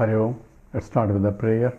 Hari Om. Let's start with the prayer.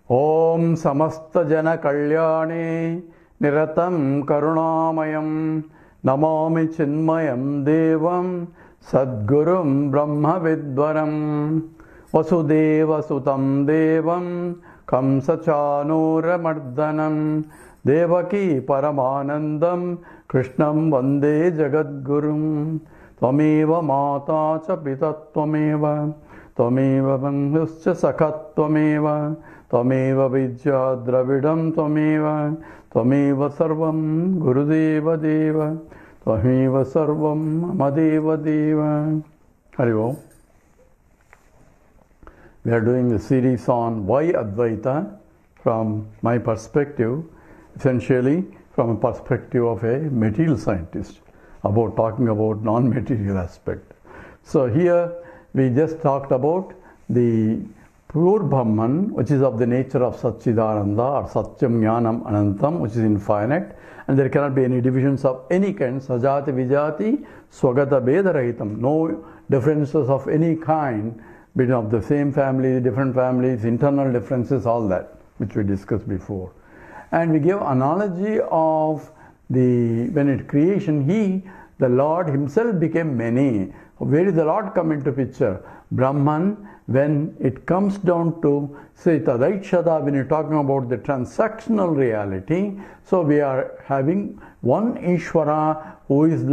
Om Samasta Jana Kalyane Niratam Karunamayam Namami Chinmayam Devam Sadgurum Brahma Vidvaram Vasudeva Sutam Devam Kamsachanura Mardanam Devaki Paramanandam Krishnam Vande Jagadgurum Tvameva Mata Cha Pita Tvameva Tvameva Bandhuscha Sakhat Tvameva Tvameva Vidya Dravidam Tvameva Tvameva Sarvam Gurudeva Deva Tvameva Sarvam Amadeva Deva. Hari Om. We are doing a series on why Advaita from my perspective, essentially from a perspective of a material scientist, talking about non-material aspect. So here we just talked about the pure Brahman, which is of the nature of Satchidananda or Satyam Jnanam Anantam, which is infinite, and there cannot be any divisions of any kind, Sajati Vijati Swagata Beda Rahitam, no differences of any kind between of the same family, different families, internal differences, all that, which we discussed before. And we give analogy of creation, the Lord himself became many. Where did the Lord come into picture? Brahman, when it comes down to, say, Tadaitshada, when you're talking about the transactional reality, so we are having one Ishvara who is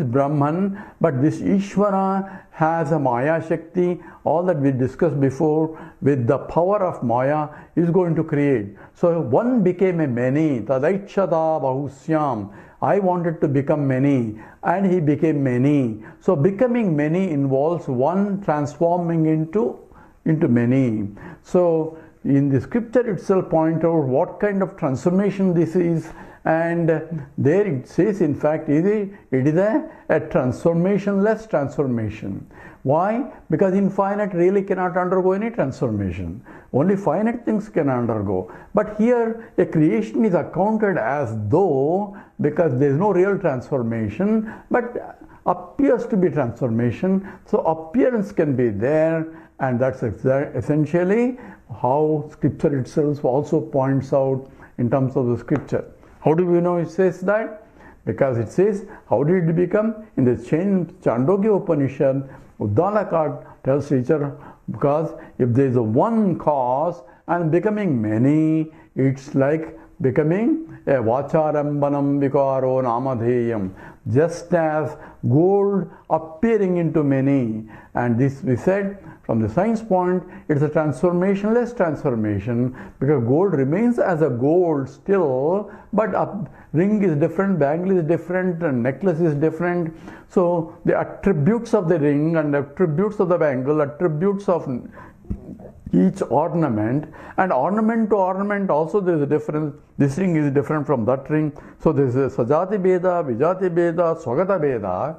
Brahman, but this Ishvara has a Maya Shakti, all that we discussed before, with the power of Maya is going to create. So one became a many, Tadaitshada Bahusyam. I wanted to become many, and he became many. So becoming many involves one transforming into many. So in the scripture itself point out what kind of transformation this is, and there it says, in fact, it is a transformationless transformation. Why? Because infinite really cannot undergo any transformation. Only finite things can undergo. But here a creation is accounted as though, because there is no real transformation, but appears to be transformation. So appearance can be there, and that's essentially how scripture itself also points out in terms of the scripture. How do we know it says that? Because it says, how did it become? In the Chandogya Upanishad, Uddalaka tells teacher, because if there is a one cause and becoming many, it's like becoming a Vacharambanam Vikaro Namadheyam, just as gold appearing into many. And this we said, from the science point, it's a transformationless transformation, because gold remains as a gold still, but a ring is different, bangle is different, and necklace is different. So the attributes of the ring and attributes of the bangle, attributes of each ornament, and ornament to ornament also there is a difference. This ring is different from that ring. So there is a Sajati Beda, Vijati Beda, Swagata Beda.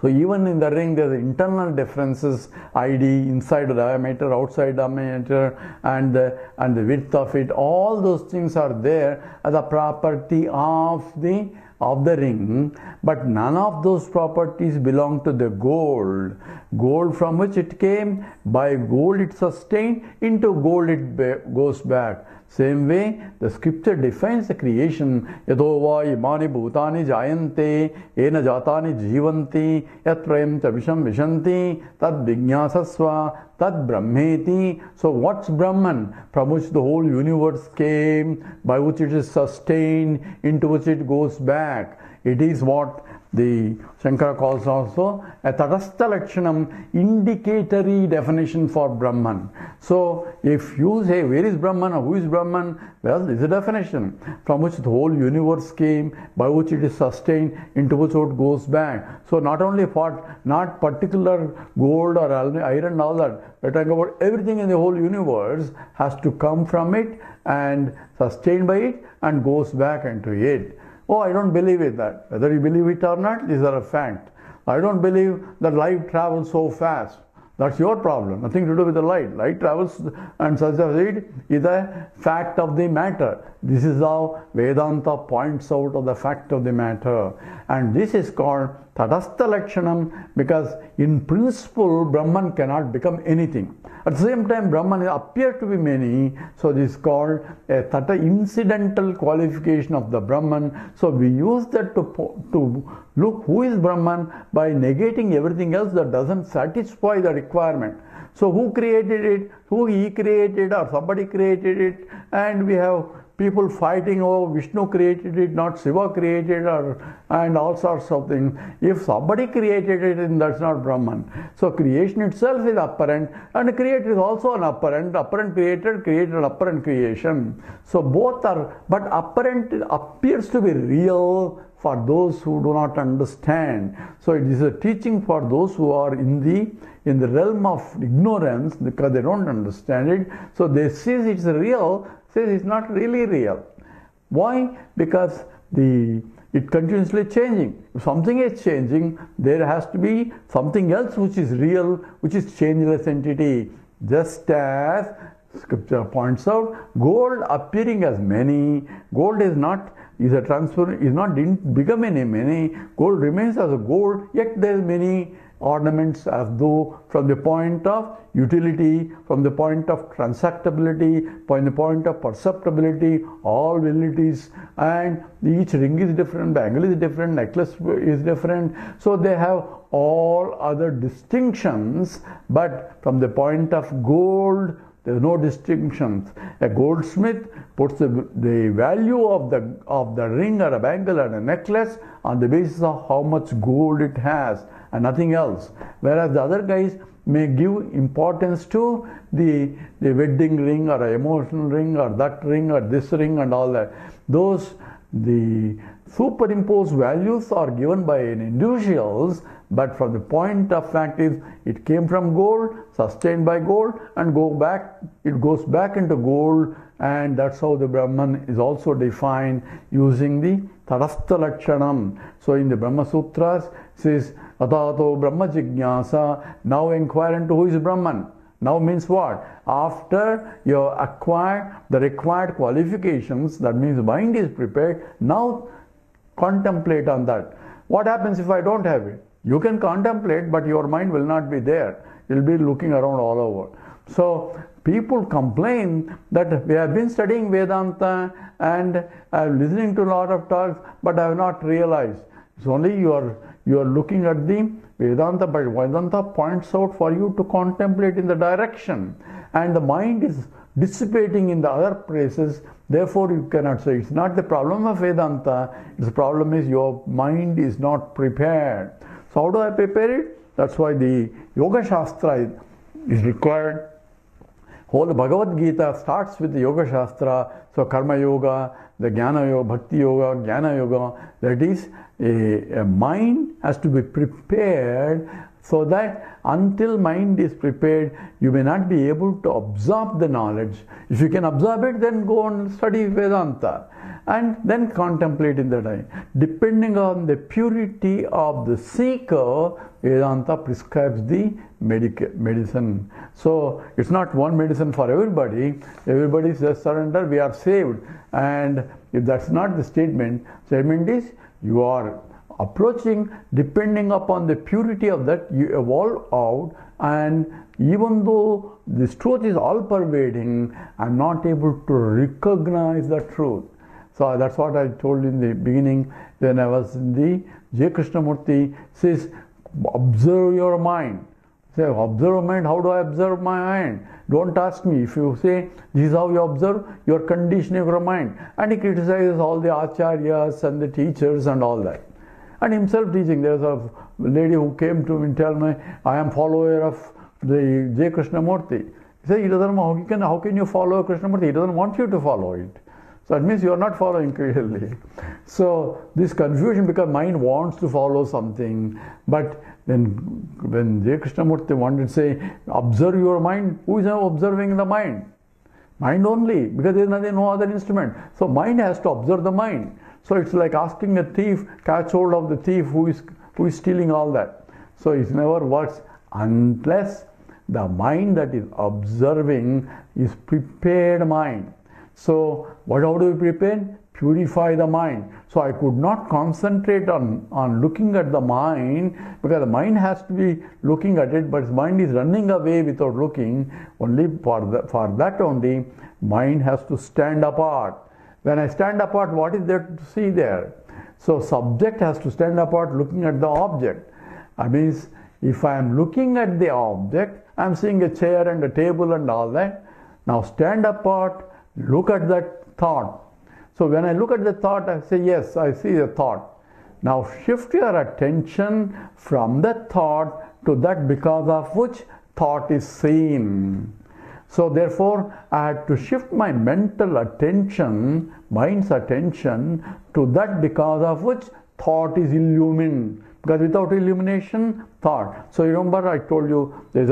So even in the ring there are internal differences, ID, inside the diameter, outside diameter, and the width of it. All those things are there as a property of the ring, but none of those properties belong to the gold. Gold from which it came, by gold it sustained, into gold it goes back. Same way, the scripture defines the creation. Yadova imani bhutani jayante, ena jatani jivanti, yatrayam chavisham vishanti, tad vijnasasva, tad brahmeti. So what's Brahman? From which the whole universe came, by which it is sustained, into which it goes back. It is what the Shankara calls also a Tadastha Lakshanam, indicatory definition for Brahman. So if you say, where is Brahman or who is Brahman? Well, this is a definition from which the whole universe came, by which it is sustained, into which it goes back. So not only not particular gold or iron and all that, we're talking about everything in the whole universe has to come from it and sustained by it and goes back into it. Oh, I don't believe in that. Whether you believe it or not, these are a fact. I don't believe that light travels so fast. That's your problem. Nothing to do with the light. Light travels, and such as it is a fact of the matter. This is how Vedanta points out of the fact of the matter. And this is called Tadastha Lakshanam, because in principle Brahman cannot become anything. At the same time, Brahman appear to be many, so this is called a Tata incidental qualification of the Brahman. So we use that to look who is Brahman by negating everything else that doesn't satisfy the requirement. So who created it, who he created or somebody created it, and we have people fighting, oh, Vishnu created it, not Shiva created, and all sorts of things. If somebody created it, then that's not Brahman. So creation itself is apparent, and create is also an apparent. Apparent created, apparent creation. So both are, but apparent appears to be real for those who do not understand. So it is a teaching for those who are in the realm of ignorance, because they don't understand it. So they say it's real, says it's not really real. Why? Because it continuously changing. If something is changing, there has to be something else which is real, which is changeless entity. Just as Scripture points out, gold appearing as many, gold is not didn't become any many. Gold remains as a gold, yet there is many ornaments, as though from the point of utility, from the point of transactability, from the point of perceptibility, all abilities, and each ring is different, bangle is different, necklace is different. So they have all other distinctions, but from the point of gold, there is no distinctions. A goldsmith puts the value of the ring or a bangle or a necklace on the basis of how much gold it has and nothing else. Whereas the other guys may give importance to the wedding ring or an emotional ring or that ring or this ring and all that. The superimposed values are given by individuals, but from the point of fact is it came from gold, sustained by gold, and it goes back into gold, and that's how the Brahman is also defined using the Tadastha Lakshanam. So in the Brahma Sutras it says Atato Brahma Jignasa, now inquire into who is Brahman. Now means what? After you acquire the required qualifications, that means the mind is prepared, now contemplate on that. What happens if I don't have it? You can contemplate, but your mind will not be there. It will be looking around all over. So people complain that we have been studying Vedanta and I am listening to a lot of talks, but I have not realized. It's only you are looking at the Vedanta, but Vedanta points out for you to contemplate in the direction, and the mind is dissipating in the other places. Therefore you cannot say. It's not the problem of Vedanta, the problem is your mind is not prepared. So how do I prepare it? That's why the Yoga Shastra is required. Whole Bhagavad Gita starts with the Yoga Shastra. So Karma Yoga, the Jnana Yoga, Bhakti Yoga, Jnana Yoga, that is a mind has to be prepared, so that until mind is prepared, you may not be able to absorb the knowledge. If you can absorb it, then go and study Vedanta and then contemplate in the day. Depending on the purity of the seeker, Vedanta prescribes the medicine. So it's not one medicine for everybody. Everybody says surrender, we are saved. And if that's not the statement is you are approaching depending upon the purity of that you evolve out, and even though this truth is all pervading, I'm not able to recognize the truth. So that's what I told in the beginning when I was in the J. Krishnamurti says, observe your mind. Say, observe mind, how do I observe my mind? Don't ask me. If you say, this is how you observe, you are conditioning your mind. And he criticizes all the acharyas and the teachers and all that. And himself teaching. There was a lady who came to me and tell me, I am follower of the J. Krishnamurti. He said, he doesn't know, how can you follow Krishnamurti? He doesn't want you to follow it. So that means you are not following clearly. So this confusion, because mind wants to follow something, but when J. Krishnamurti wanted to say, observe your mind, who is now observing the mind? Mind only, because there is no other instrument. So mind has to observe the mind. So it's like asking a thief, catch hold of the thief who is stealing all that. So it never works unless the mind that is observing is prepared mind. So how do we prepare? purify the mind. So I could not concentrate on looking at the mind, because the mind has to be looking at it, but mind is running away without looking. Only for that only, mind has to stand apart. When I stand apart, what is there to see there? So subject has to stand apart looking at the object. I mean, if I am looking at the object, I am seeing a chair and a table and all that. Now stand apart, look at that thought. So when I look at the thought, I say, yes, I see the thought. Now shift your attention from the thought to that because of which thought is seen. So therefore, I had to shift my mental attention, mind's attention, to that because of which thought is illumined. Because without illumination, thought. So you remember I told you there is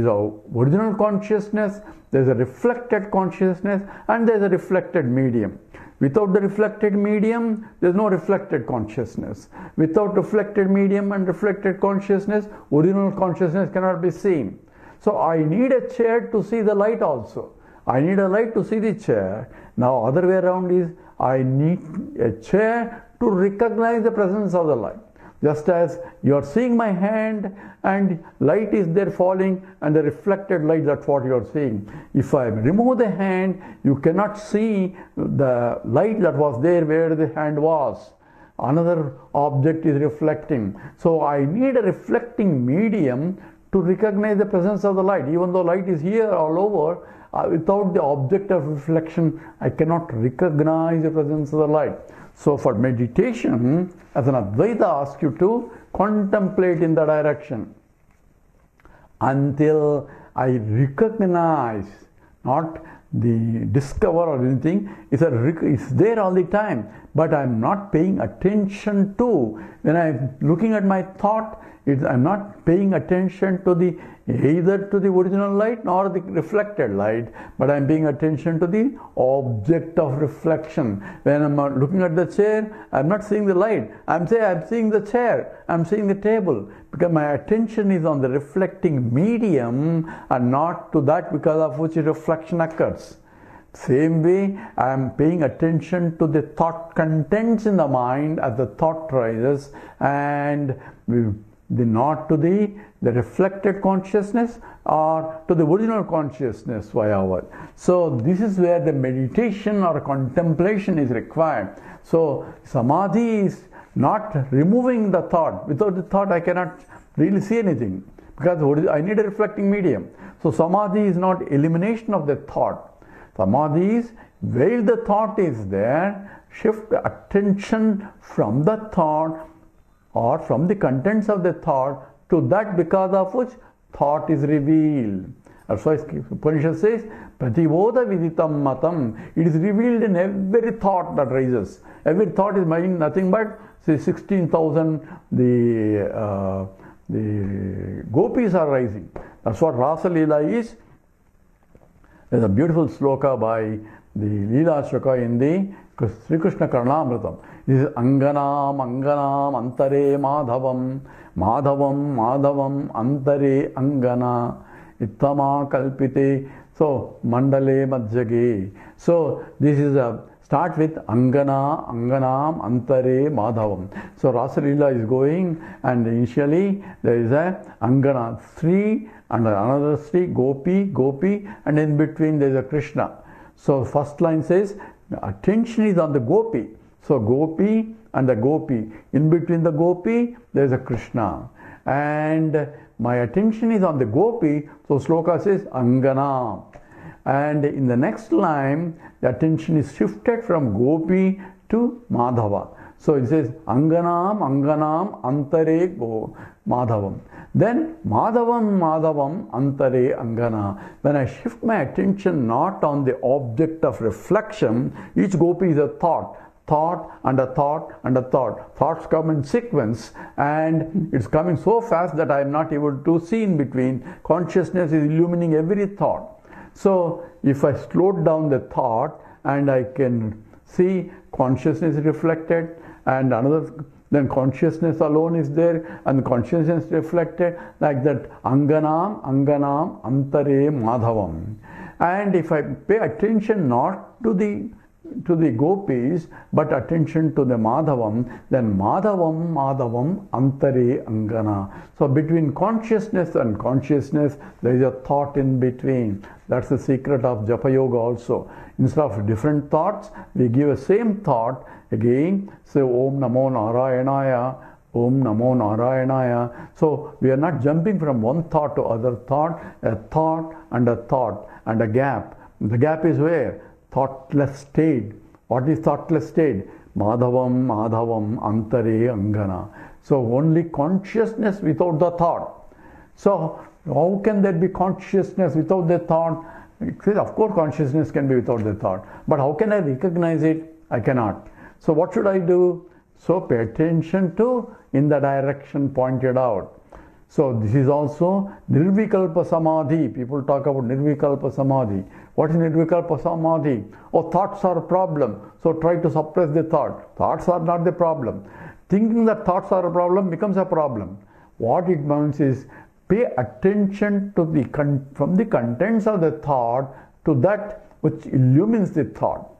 a original consciousness, there is a reflected consciousness, and there is a reflected medium. Without the reflected medium, there is no reflected consciousness. Without reflected medium and reflected consciousness, original consciousness cannot be seen. So I need a chair to see the light also. I need a light to see the chair. Now other way around is, I need a chair to recognize the presence of the light. Just as you are seeing my hand and light is there falling and the reflected light, that's what you are seeing. If I remove the hand, you cannot see the light that was there where the hand was. Another object is reflecting. So I need a reflecting medium to recognize the presence of the light. Even though light is here all over, without the object of reflection, I cannot recognize the presence of the light. So for meditation, as an Advaita asks you to contemplate in the direction until I recognize, not the discover or anything. It's there all the time, but I'm not paying attention to. When I'm looking at my thought, I'm not paying attention to either to the original light nor the reflected light, but I'm paying attention to the object of reflection. When I'm looking at the chair, I'm not seeing the light. I'm seeing the chair, I'm seeing the table, because my attention is on the reflecting medium and not to that because of which reflection occurs. Same way, I am paying attention to the thought contents in the mind as the thought rises, and not to the reflected consciousness or to the original consciousness via what. So this is where the meditation or contemplation is required. So samadhi is not removing the thought. Without the thought I cannot really see anything, because I need a reflecting medium. So samadhi is not elimination of the thought. Samadhi is, while the thought is there, shift the attention from the thought or from the contents of the thought to that because of which thought is revealed. That's why Upanishad says, Pratibodha viditam matam. It is revealed in every thought that rises. Every thought is nothing but, say, 16,000 the gopis are rising. That's what Rasa Leela is. There's a beautiful sloka by the Leela Shloka in the Sri Krishna Karnamritam. This is Anganam, Anganam, Antare Madhavam, Madhavam, Madhavam, Antare Angana, Ittama Kalpite. So, Mandale Madhyage. So, this is start with Angana, Anganam, Antare Madhavam. So, Rasa Leela is going, and initially there is a Angana, Sri, and another Sri, Gopi, Gopi, and in between there is a Krishna. So, first line says, attention is on the Gopi. So Gopi and the Gopi. In between the Gopi, there is a Krishna. And my attention is on the Gopi. So Sloka says Angana. And in the next line, the attention is shifted from Gopi to Madhava. So it says Anganam, Anganam, Antare Go Madhavam. Then Madhavam, Madhavam, Antare Angana. When I shift my attention not on the object of reflection, each Gopi is a thought. Thought and a thought and a thought. Thoughts come in sequence, and it's coming so fast that I am not able to see in between. Consciousness is illumining every thought. So if I slowed down the thought and I can see consciousness reflected, and then consciousness alone is there, and consciousness reflected, like that Anganam, Anganam, Antare Madhavam. And if I pay attention not to the gopis, but attention to the Madhavam, then Madhavam Antare Angana. So between consciousness and consciousness, there is a thought in between. That's the secret of Japa Yoga also. Instead of different thoughts, we give a same thought again. Say Om Namo Narayanaya, Om Namo Narayanaya. So we are not jumping from one thought to other thought, a thought and a gap. The gap is where? Thoughtless state. What is thoughtless state? Madhavam Antare Angana. So only consciousness without the thought. So how can there be consciousness without the thought? Of course consciousness can be without the thought. But how can I recognize it? I cannot. So what should I do? So pay attention to in the direction pointed out. So this is also Nirvikalpa Samadhi. People talk about Nirvikalpa Samadhi. What is Nirvikalpa Samadhi? Oh, thoughts are a problem. So try to suppress the thought. Thoughts are not the problem. Thinking that thoughts are a problem becomes a problem. What it means is pay attention to from the contents of the thought to that which illumines the thought.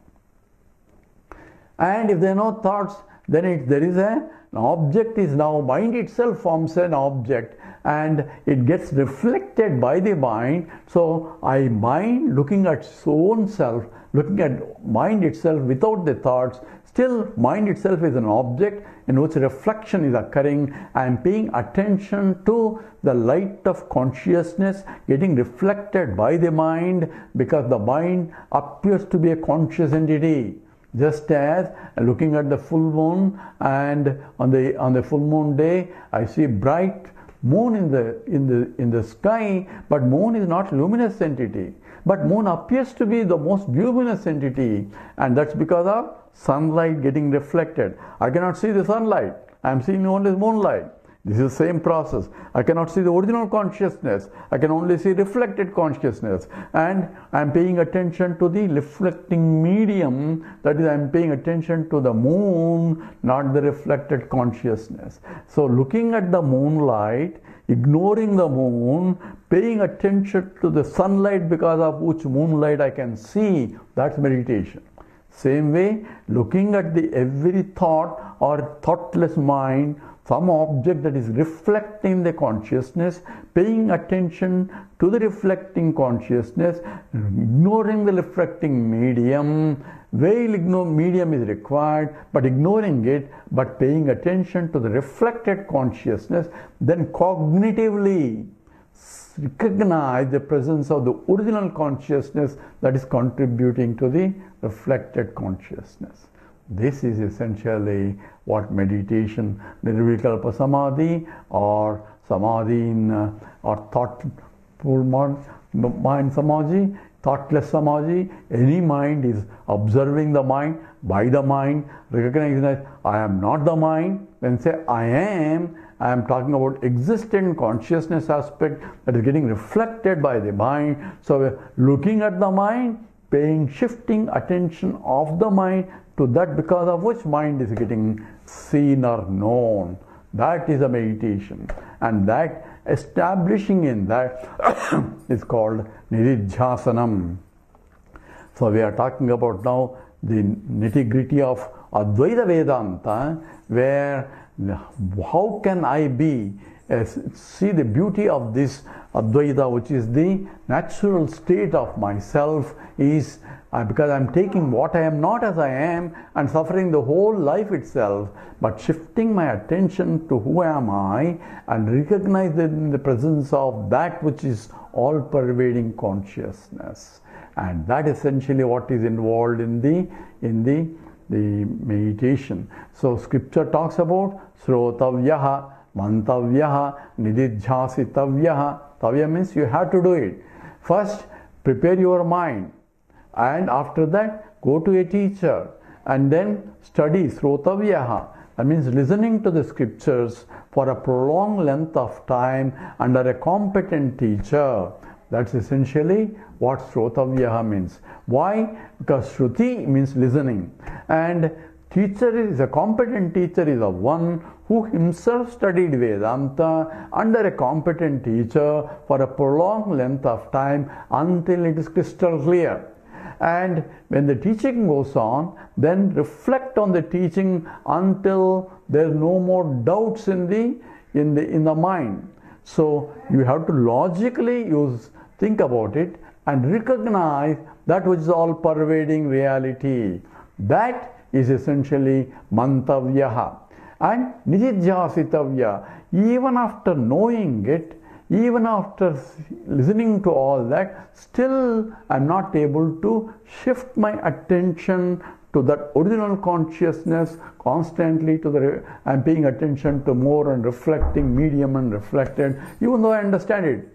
And if there are no thoughts, then there is an object is now, mind itself forms an object and it gets reflected by the mind. So mind looking at its own self, looking at mind itself without the thoughts, still mind itself is an object in which reflection is occurring. I am paying attention to the light of consciousness getting reflected by the mind, because the mind appears to be a conscious entity. Just as looking at the full moon, and on the full moon day I see bright moon in the sky, but moon is not luminous entity. But moon appears to be the most luminous entity, and that's because of sunlight getting reflected. I cannot see the sunlight. I am seeing only moonlight. This is the same process. I cannot see the original consciousness. I can only see reflected consciousness. And I am paying attention to the reflecting medium. That is, I am paying attention to the moon, not the reflected consciousness. So looking at the moonlight, ignoring the moon, paying attention to the sunlight because of which moonlight I can see, that's meditation. Same way, looking at every thought or thoughtless mind, some object that is reflecting the consciousness, paying attention to the reflecting consciousness, ignoring the reflecting medium. Medium is required, but ignoring it, but paying attention to the reflected consciousness, then cognitively recognize the presence of the original consciousness that is contributing to the reflected consciousness. This is essentially what meditation, Nirvikalpa Samadhi, or Samadhi or thoughtful mind Samadhi, thoughtless Samadhi. Any mind is observing the mind, by the mind, recognizing that I am not the mind. When say I am talking about existent consciousness aspect that is getting reflected by the mind. So looking at the mind, shifting attention of the mind to that because of which mind is getting seen or known. That is a meditation, and that establishing in that is called Nididhyasanam. So we are talking about now the nitty-gritty of Advaita Vedanta, where how can I see the beauty of this Advaita, which is the natural state of myself, is because I am taking what I am not as I am and suffering the whole life itself, but shifting my attention to who am I and recognize that in the presence of that which is all-pervading consciousness. And that essentially what is involved in the meditation. So scripture talks about Srotavyaha, Mantavyaha, Nididhyasitavyaha. Tavya means you have to do it. First, prepare your mind, and after that, go to a teacher, and then study Srotavyaha. That means listening to the scriptures for a prolonged length of time under a competent teacher. That's essentially what Srotavyaha means. Why? Because Shruti means listening, and teacher is a competent teacher is a one who himself studied Vedanta under a competent teacher for a prolonged length of time until it is crystal clear. and when the teaching goes on, then reflect on the teaching until there's no more doubts in the mind. So you have to logically think about it and recognize that which is all pervading reality. That is essentially mantavyaha. And nijijjasitavya, even after knowing it, even after listening to all that, still I'm not able to shift my attention to that original consciousness constantly. I'm paying attention to more and reflecting, medium and reflected, even though I understand it.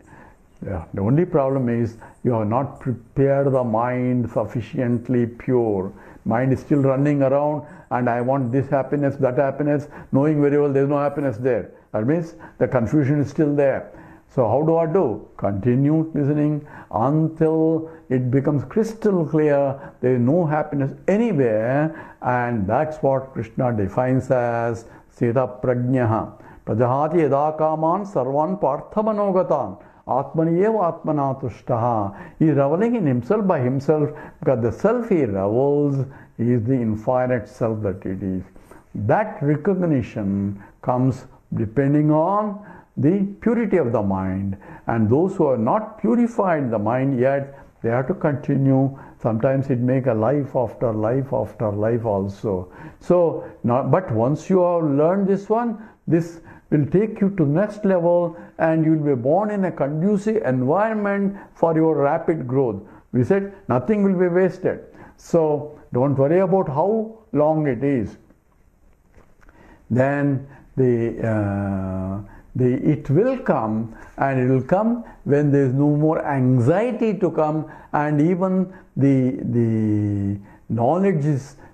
Yeah, the only problem is you have not prepared the mind sufficiently pure. Mind is still running around, and I want this happiness, that happiness, knowing very well there is no happiness there. That means the confusion is still there. So how do I do? Continue listening until it becomes crystal clear there is no happiness anywhere, and that's what Krishna defines as Sita Prajnaha. Prajahati yada kaman sarvan parthamanogatan. Atmani eva atmana tushtaha. He is reveling in himself by himself, because the self he revels is the infinite self that it is. That recognition comes depending on the purity of the mind, and those who are not purified the mind yet, they have to continue. Sometimes it make a life after life after life also. So, but once you have learned this one, this will take you to next level, and you will be born in a conducive environment for your rapid growth. We said nothing will be wasted. So don't worry about how long it is. Then it will come, and it will come when there is no more anxiety to come, and even the knowledge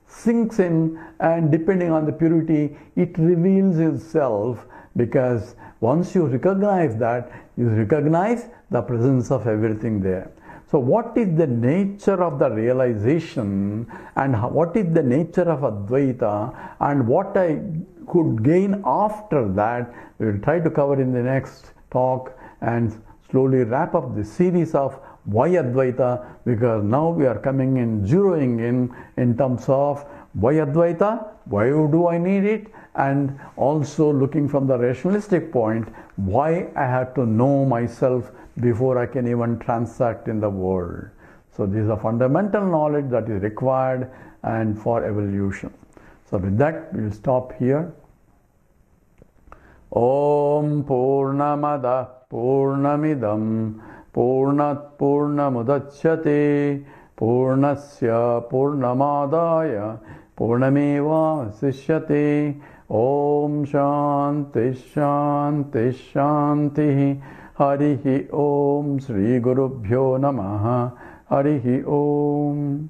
sinks in, and depending on the purity, it reveals itself. Because once you recognize that, you recognize the presence of everything there. So what is the nature of the realization, and what is the nature of Advaita, and what I could gain after that, we will try to cover in the next talk, and slowly wrap up the series of why Advaita, because now we are coming in, zeroing in terms of why Advaita, why do I need it, and also looking from the rationalistic point, why I have to know myself before I can even transact in the world. So this is a fundamental knowledge that is required and for evolution. So with that, we will stop here. Om Purnamada Purnamidam Purnat Purnamudachyate Purnasya Purnamadaya Purnameva Sishyate. Om Shanti Shanti Shanti. Harihi Om Sri Gurubhyo Namaha. Harihi Om.